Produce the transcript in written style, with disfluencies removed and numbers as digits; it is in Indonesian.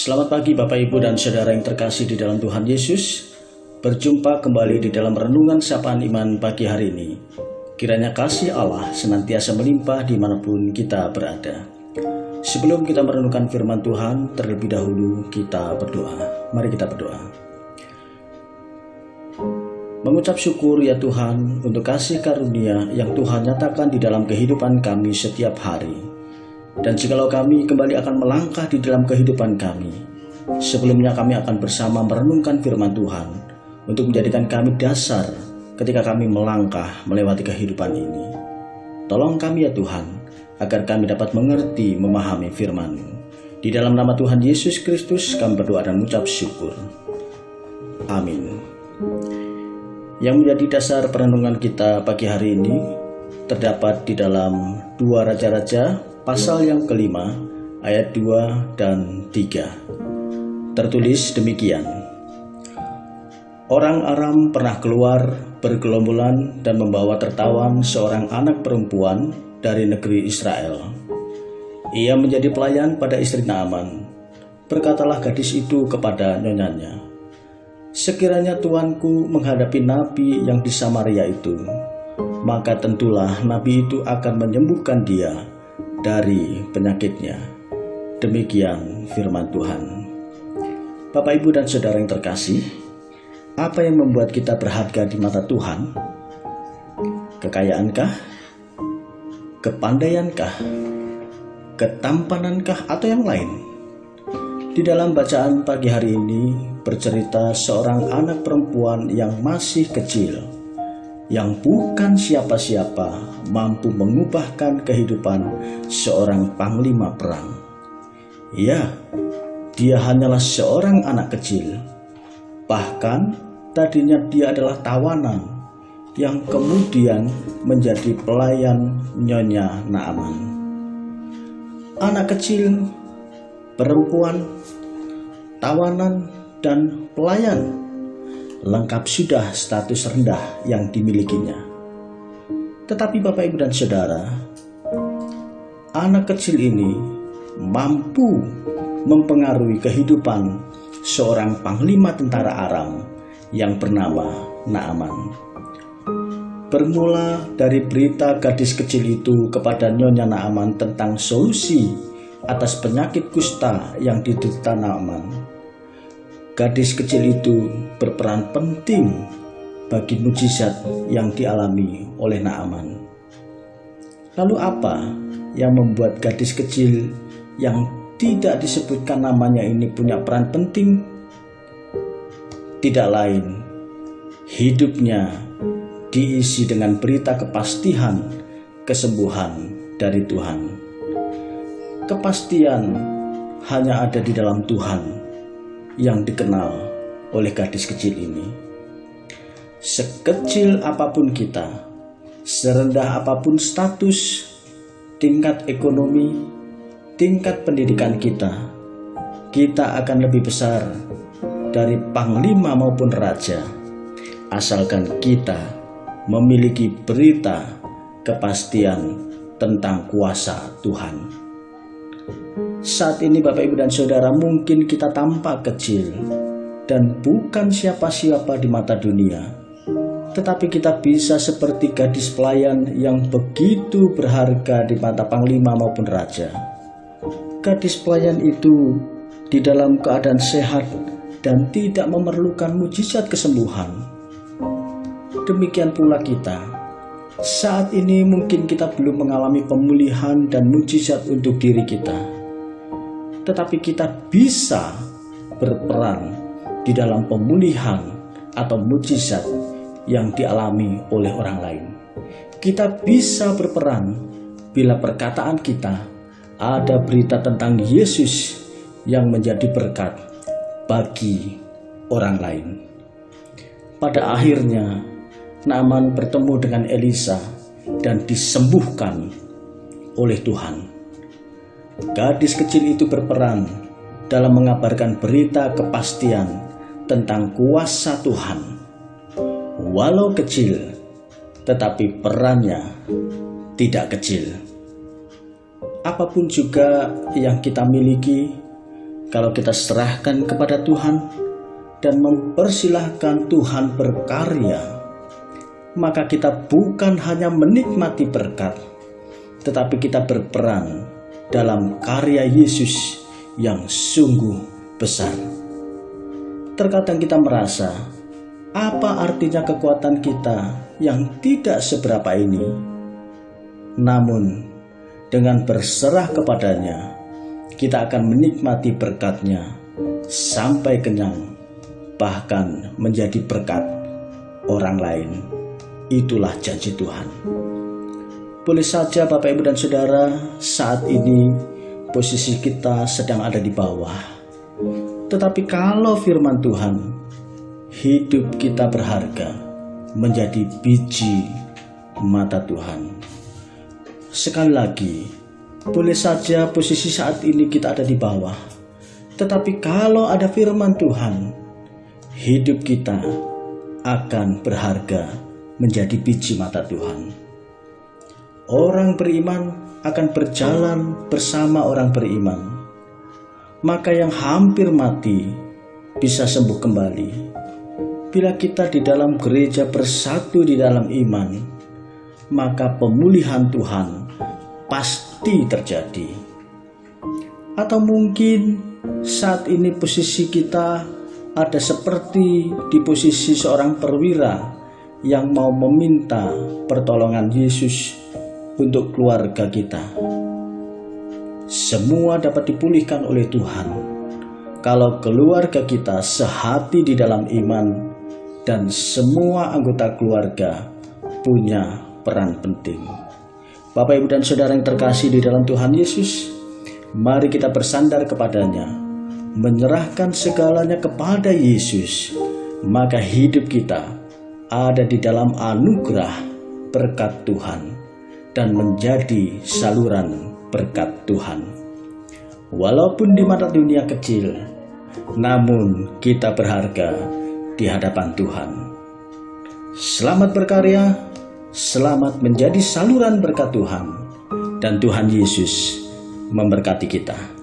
Selamat pagi Bapak Ibu dan Saudara yang terkasih di dalam Tuhan Yesus. Berjumpa kembali di dalam renungan sapaan iman pagi hari ini. Kiranya kasih Allah senantiasa melimpah dimanapun kita berada. Sebelum kita merenungkan firman Tuhan, terlebih dahulu kita berdoa. Mari kita berdoa. Mengucap syukur ya Tuhan untuk kasih karunia yang Tuhan nyatakan di dalam kehidupan kami setiap hari. Dan jikalau kami kembali akan melangkah di dalam kehidupan kami, sebelumnya kami akan bersama merenungkan firman Tuhan untuk menjadikan kami dasar ketika kami melangkah melewati kehidupan ini. Tolong kami ya Tuhan, agar kami dapat mengerti, memahami firman-Mu. Di dalam nama Tuhan Yesus Kristus kami berdoa dan mengucap syukur. Amin. Yang menjadi dasar perenungan kita pagi hari ini terdapat di dalam 2 Raja-Raja pasal yang kelima, ayat 2 dan 3. Tertulis demikian. Orang Aram pernah keluar bergelombolan dan membawa tertawan seorang anak perempuan dari negeri Israel. Ia menjadi pelayan pada istri Naaman. Berkatalah gadis itu kepada nyonyanya, "Sekiranya tuanku menghadapi nabi yang di Samaria itu, maka tentulah nabi itu akan menyembuhkan dia dari penyakitnya." Demikian firman Tuhan. Bapak, Ibu, dan Saudara yang terkasih, apa yang membuat kita berharga di mata Tuhan? Kekayaankah? Kepandaiankah? Ketampanankah? Atau yang lain? Di dalam bacaan pagi hari ini bercerita seorang anak perempuan yang masih kecil, yang bukan siapa-siapa, mampu mengubahkan kehidupan seorang panglima perang. Ya, dia hanyalah seorang anak kecil. Bahkan tadinya dia adalah tawanan yang kemudian menjadi pelayan Nyonya Naaman. Anak kecil, perempuan, tawanan, dan pelayan, lengkap sudah status rendah yang dimilikinya. Tetapi Bapak, Ibu, dan Saudara, anak kecil ini mampu mempengaruhi kehidupan seorang panglima tentara Aram yang bernama Naaman. Bermula dari berita gadis kecil itu kepada Nyonya Naaman tentang solusi atas penyakit kusta yang diderita Naaman, gadis kecil itu berperan penting bagi mujizat yang dialami oleh Naaman. Lalu apa yang membuat gadis kecil yang tidak disebutkan namanya ini punya peran penting? Tidak lain, hidupnya diisi dengan berita kepastian kesembuhan dari Tuhan. Kepastian hanya ada di dalam Tuhan yang dikenal oleh gadis kecil ini. Sekecil apapun kita, serendah apapun status, tingkat ekonomi, tingkat pendidikan kita akan lebih besar dari panglima maupun raja, asalkan kita memiliki berita kepastian tentang kuasa Tuhan. Saat ini Bapak, Ibu, dan Saudara, mungkin kita tampak kecil dan bukan siapa-siapa di mata dunia, tetapi kita bisa seperti gadis pelayan yang begitu berharga di mata panglima maupun raja. Gadis pelayan itu di dalam keadaan sehat dan tidak memerlukan mujizat kesembuhan. Demikian pula kita. Saat ini mungkin kita belum mengalami pemulihan dan mujizat untuk diri kita, tetapi kita bisa berperan di dalam pemulihan atau mujizat yang dialami oleh orang lain. Kita bisa berperan bila perkataan kita ada berita tentang Yesus yang menjadi berkat bagi orang lain. Pada akhirnya Naaman bertemu dengan Elisa dan disembuhkan oleh Tuhan. Gadis kecil itu berperan dalam mengabarkan berita kepastian tentang kuasa Tuhan. Walau kecil, tetapi perannya tidak kecil. Apapun juga yang kita miliki, Kalau kita serahkan kepada Tuhan dan mempersilahkan Tuhan berkarya, maka kita bukan hanya menikmati berkat, tetapi kita berperan dalam karya Yesus yang sungguh besar. Terkadang kita merasa, apa artinya kekuatan kita yang tidak seberapa ini? Namun, dengan berserah kepadanya, kita akan menikmati berkat-Nya sampai kenyang, bahkan menjadi berkat orang lain. Itulah janji Tuhan. Boleh saja Bapak, Ibu, dan Saudara, saat ini posisi kita sedang ada di bawah. Tetapi kalau firman Tuhan, hidup kita berharga, menjadi biji mata Tuhan. Sekali lagi, boleh saja posisi saat ini kita ada di bawah. Tetapi kalau ada firman Tuhan, hidup kita akan berharga, menjadi biji mata Tuhan. Orang beriman akan berjalan bersama orang beriman. Maka yang hampir mati bisa sembuh kembali. Bila kita di dalam gereja bersatu di dalam iman, maka pemulihan Tuhan pasti terjadi. Atau mungkin saat ini posisi kita ada seperti di posisi seorang perwira yang mau meminta pertolongan Yesus untuk keluarga kita. Semua dapat dipulihkan oleh Tuhan kalau keluarga kita sehati di dalam iman dan semua anggota keluarga punya peran penting. Bapak, Ibu, dan Saudara yang terkasih di dalam Tuhan Yesus, mari kita bersandar kepadanya, menyerahkan segalanya kepada Yesus, maka hidup kita ada di dalam anugerah berkat Tuhan dan menjadi saluran berkat Tuhan. Walaupun di mata dunia kecil, namun kita berharga di hadapan Tuhan. Selamat berkarya, selamat menjadi saluran berkat Tuhan, dan Tuhan Yesus memberkati kita.